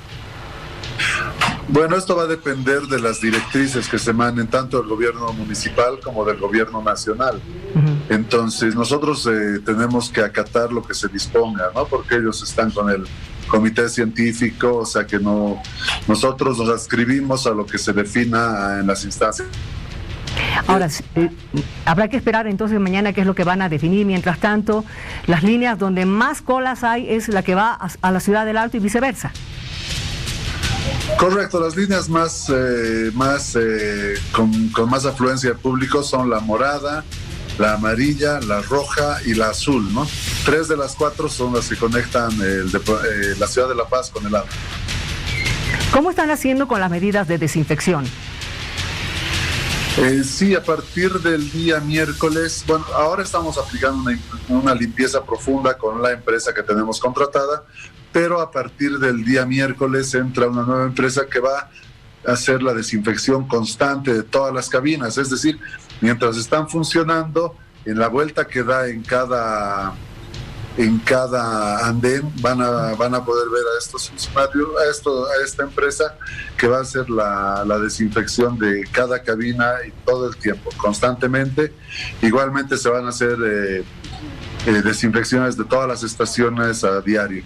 Bueno, esto va a depender de las directrices que se manden tanto del gobierno municipal como del gobierno nacional. Entonces nosotros tenemos que acatar lo que se disponga, ¿no? Porque ellos están con el comité científico, o sea que no, nosotros nos adscribimos a lo que se defina en las instancias. Ahora, habrá que esperar entonces mañana qué es lo que van a definir. Mientras tanto, las líneas donde más colas hay es la que va a la Ciudad del Alto y viceversa. Correcto, las líneas con más afluencia de público son la morada, la amarilla, la roja y la azul, ¿no? 3 de las 4 son las que conectan la ciudad de La Paz con el Alto. ¿Cómo están haciendo con las medidas de desinfección? Sí, a partir del día miércoles, bueno, ahora estamos aplicando una limpieza profunda con la empresa que tenemos contratada, pero a partir del día miércoles entra una nueva empresa que va a hacer la desinfección constante de todas las cabinas, es decir, mientras están funcionando, en la vuelta que da en cada andén van a poder ver a estos funcionarios, a esta empresa que va a hacer la desinfección de cada cabina y todo el tiempo, constantemente. Igualmente se van a hacer desinfecciones de todas las estaciones a diario.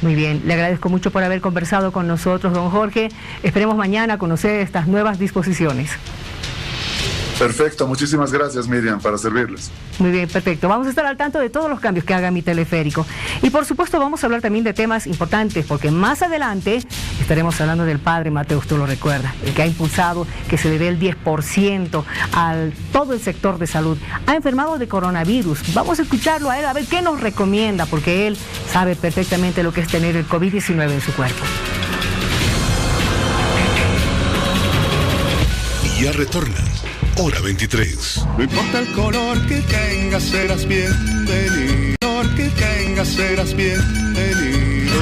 Muy bien, le agradezco mucho por haber conversado con nosotros, don Jorge. Esperemos mañana conocer estas nuevas disposiciones. Perfecto, muchísimas gracias, Miriam, para servirles. Muy bien, perfecto. Vamos a estar al tanto de todos los cambios que haga mi teleférico. Y por supuesto vamos a hablar también de temas importantes, porque más adelante estaremos hablando del padre Mateo, usted lo recuerda, el que ha impulsado que se le dé el 10% a todo el sector de salud. Ha enfermado de coronavirus. Vamos a escucharlo a él, a ver qué nos recomienda, porque él sabe perfectamente lo que es tener el COVID-19 en su cuerpo. Y ya retorna. Hora 23. No importa el color que tengas, serás bienvenido. El color que tengas, serás bienvenido.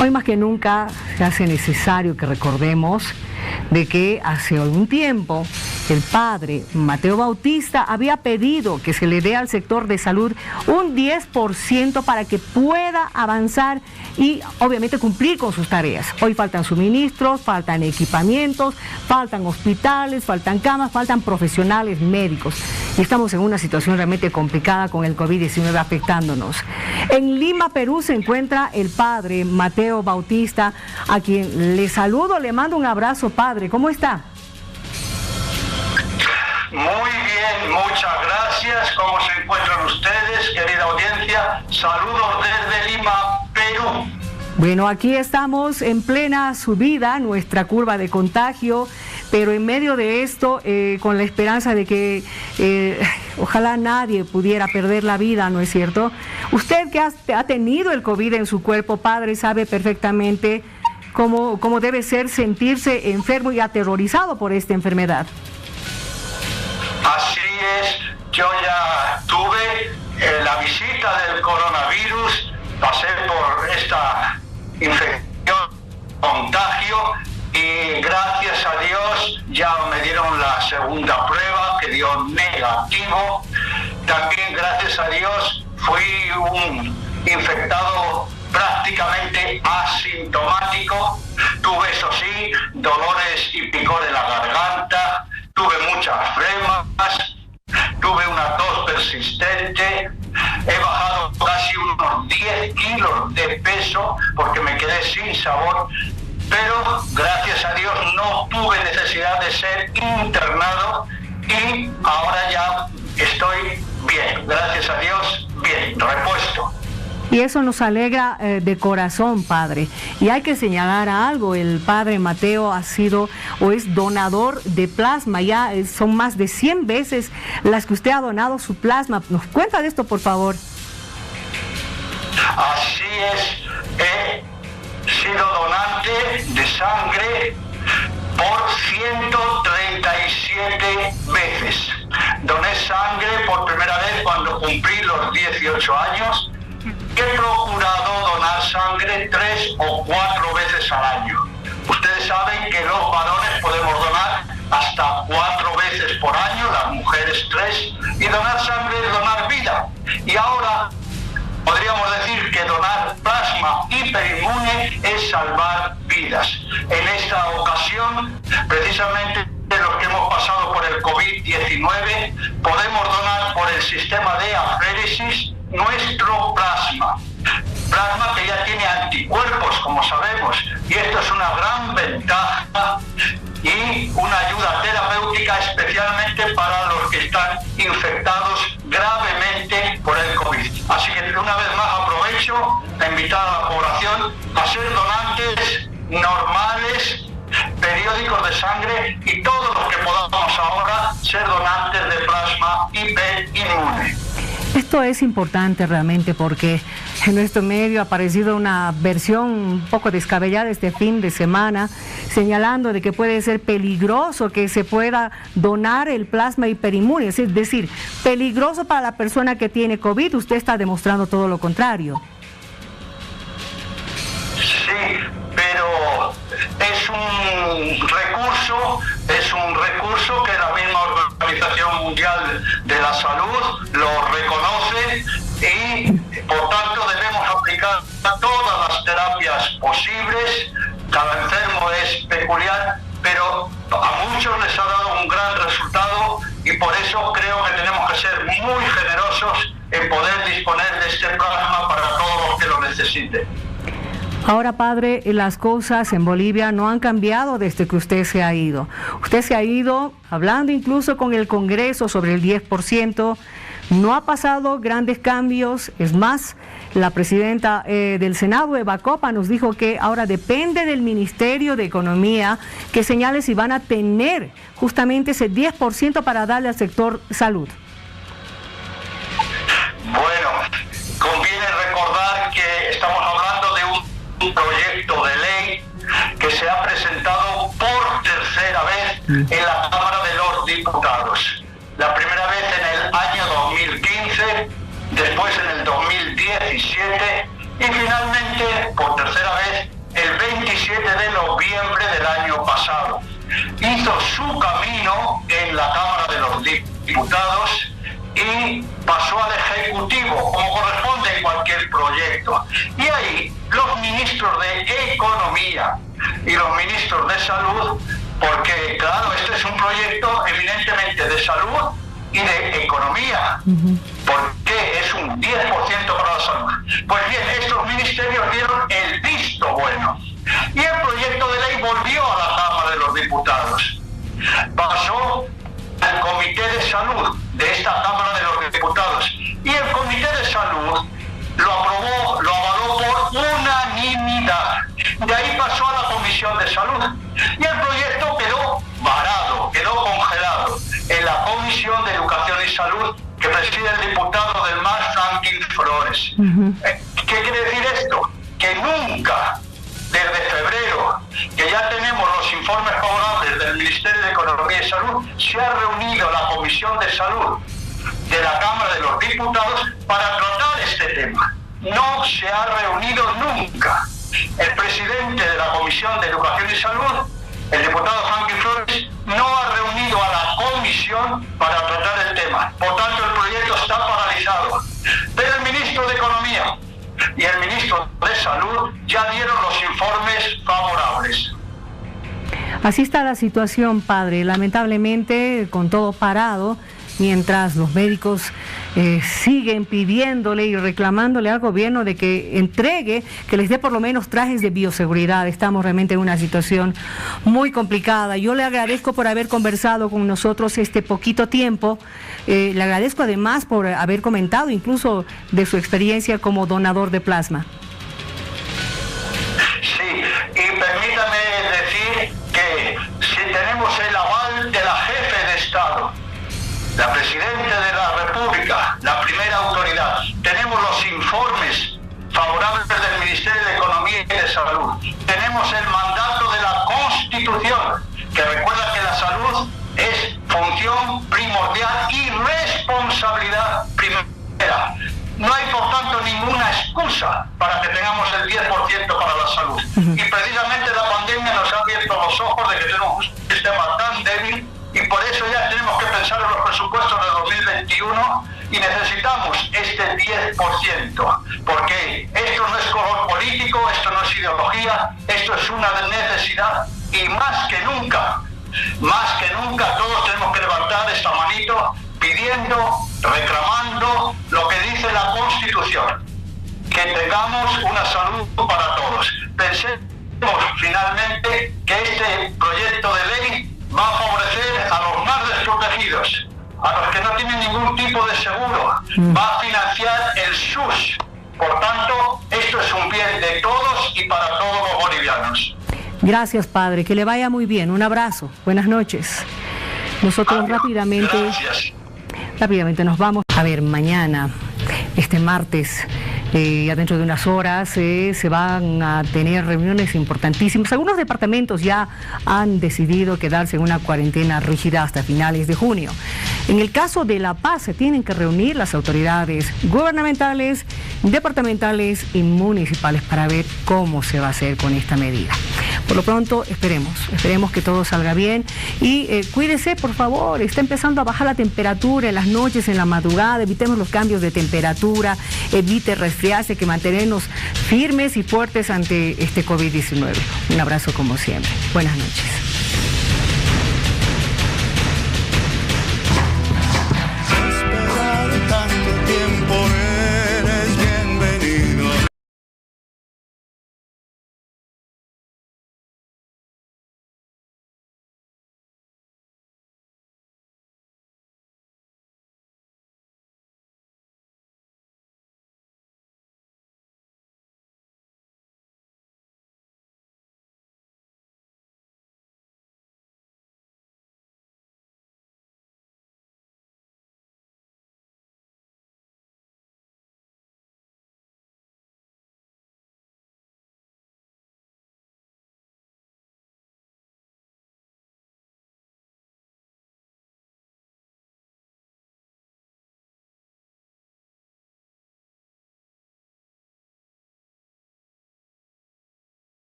Hoy más que nunca se hace necesario que recordemos de que hace algún tiempo el padre Mateo Bautista había pedido que se le dé al sector de salud un 10% para que pueda avanzar y obviamente cumplir con sus tareas. Hoy faltan suministros, faltan equipamientos, faltan hospitales, faltan camas, faltan profesionales médicos. Y estamos en una situación realmente complicada con el COVID-19 afectándonos. En Lima, Perú, se encuentra el padre Mateo Bautista, a quien le saludo, le mando un abrazo, padre. ¿Cómo está? Muy bien, muchas gracias. ¿Cómo se encuentran ustedes, querida audiencia? Saludos desde Lima, Perú. Bueno, aquí estamos en plena subida, nuestra curva de contagio, pero en medio de esto, con la esperanza de que ojalá nadie pudiera perder la vida, ¿no es cierto? Usted que ha tenido el COVID en su cuerpo, padre, sabe perfectamente cómo debe ser sentirse enfermo y aterrorizado por esta enfermedad. Así es, yo ya tuve la visita del coronavirus, pasé por esta infección, contagio, y gracias a Dios ya me dieron la segunda prueba que dio negativo. También gracias a Dios fui un infectado prácticamente asintomático. Tuve, eso sí, dolores y picor en la garganta, tuve muchas flemas, tuve una tos persistente, he bajado casi unos 10 kilos de peso porque me quedé sin sabor, pero gracias a Dios no tuve necesidad de ser internado y ahora ya estoy bien, gracias a Dios, bien, repuesto. Y eso nos alegra de corazón, padre. Y hay que señalar algo, el padre Mateo ha sido o es donador de plasma, ya son más de 100 veces las que usted ha donado su plasma. ¿Nos cuenta de esto, por favor? Así es, he sido donante de sangre por 137 veces. Doné sangre por primera vez cuando cumplí los 18 años. He procurado donar sangre 3 o 4 veces al año. Ustedes saben que los varones podemos donar hasta 4 veces por año, las mujeres 3, y donar sangre es donar vida. Y ahora podríamos decir que donar plasma hiperinmune es salvar vidas. En esta ocasión, precisamente los que hemos pasado por el COVID-19, podemos donar por el sistema de aféresis nuestro plasma que ya tiene anticuerpos, como sabemos, y esto es una gran ventaja y una ayuda terapéutica especialmente para los que están infectados gravemente por el COVID. Así que una vez más aprovecho a invitar a la población a ser donantes normales periódicos de sangre y todos los que podamos ahora ser donantes de plasma IP inmune. Esto es importante realmente porque en nuestro medio ha aparecido una versión un poco descabellada este fin de semana señalando de que puede ser peligroso que se pueda donar el plasma hiperinmune, es decir, peligroso para la persona que tiene COVID. Usted está demostrando todo lo contrario. Sí, pero es un recurso que la misma Organización Mundial de la Salud lo reconoce y por tanto debemos aplicar todas las terapias posibles. Cada enfermo es peculiar, pero a muchos les ha dado un gran resultado y por eso creo que tenemos que ser muy generosos en poder disponer de este plasma para todos los que lo necesiten. Ahora, padre, las cosas en Bolivia no han cambiado desde que usted se ha ido. Usted se ha ido hablando incluso con el Congreso sobre el 10%. No ha pasado grandes cambios. Es más, la presidenta del Senado, Eva Copa, nos dijo que ahora depende del Ministerio de Economía que señale si van a tener justamente ese 10% para darle al sector salud. Bueno, conviene recordar que estamos hablando de un proyecto de ley que se ha presentado por tercera vez en la Cámara de los Diputados. La primera vez en el año 2015, después en el 2017 y finalmente por tercera vez el 27 de noviembre del año pasado. Hizo su camino en la Cámara de los Diputados y pasó al Ejecutivo, como corresponde en cualquier proyecto. Y ahí los ministros de Economía y los ministros de Salud, porque claro, este es un proyecto eminentemente de salud y de economía, porque es un 10% para la salud. Pues bien, estos ministerios dieron el visto bueno y el proyecto de ley volvió a la Cámara de los Diputados. Pasó al Comité de Salud de esta Cámara de los Diputados y el Comité de Salud lo aprobó, lo avaló por unanimidad. De ahí pasó a la Comisión de Salud y el proyecto quedó varado, quedó congelado en la Comisión de Educación y Salud que preside el diputado del MAS, Franklin Flores. ¿Qué quiere decir esto? Que nunca, desde febrero, que ya tenemos los informes favorables del Ministerio de Economía y Salud, se ha reunido la Comisión de Salud de la Cámara de los Diputados para tratar este tema. No se ha reunido nunca. El presidente de la Comisión de Educación y Salud, el diputado Franklin Flores, no ha reunido a la comisión para tratar el tema. Por tanto, el proyecto está paralizado. Pero el ministro de Economía y el ministro de Salud ya dieron los informes favorables. Así está la situación, padre. Lamentablemente, con todo parado, mientras los médicos siguen pidiéndole y reclamándole al gobierno de que entregue, que les dé por lo menos trajes de bioseguridad. Estamos realmente en una situación muy complicada. Yo le agradezco por haber conversado con nosotros este poquito tiempo. Le agradezco además por haber comentado incluso de su experiencia como donador de plasma. Sí, y permítame decir que si tenemos el aval de la jefe de Estado, la Presidenta de la República, la primera autoridad, tenemos los informes favorables del Ministerio de Economía y de Salud, tenemos el mandato de la Constitución, que recuerda que la salud es función primordial y responsabilidad primera. No hay, por tanto, ninguna excusa para que tengamos el 10% para la salud. Y precisamente la pandemia nos ha abierto los ojos de que tenemos un sistema tan débil y por eso ya tenemos que pensar en los presupuestos de 2021 y necesitamos este 10%, porque esto no es color político, esto no es ideología, esto es una necesidad y más que nunca todos tenemos que levantar esta manito pidiendo, reclamando lo que dice la Constitución, que tengamos una salud para todos. Pensemos finalmente que este proyecto de ley va a favorecer a los más desprotegidos, a los que no tienen ningún tipo de seguro, va a financiar el SUS. Por tanto, esto es un bien de todos y para todos los bolivianos. Gracias, padre, que le vaya muy bien. Un abrazo, buenas noches. Nosotros rápidamente nos vamos a ver mañana, este martes. Ya dentro de unas horas se van a tener reuniones importantísimas. Algunos departamentos ya han decidido quedarse en una cuarentena rígida hasta finales de junio. En el caso de La Paz se tienen que reunir las autoridades gubernamentales, departamentales y municipales para ver cómo se va a hacer con esta medida. Por lo pronto esperemos que todo salga bien y cuídese, por favor. Está empezando a bajar la temperatura en las noches, en la madrugada. Evitemos los cambios de temperatura, evite resfriarse, que mantenernos firmes y fuertes ante este COVID-19. Un abrazo como siempre. Buenas noches.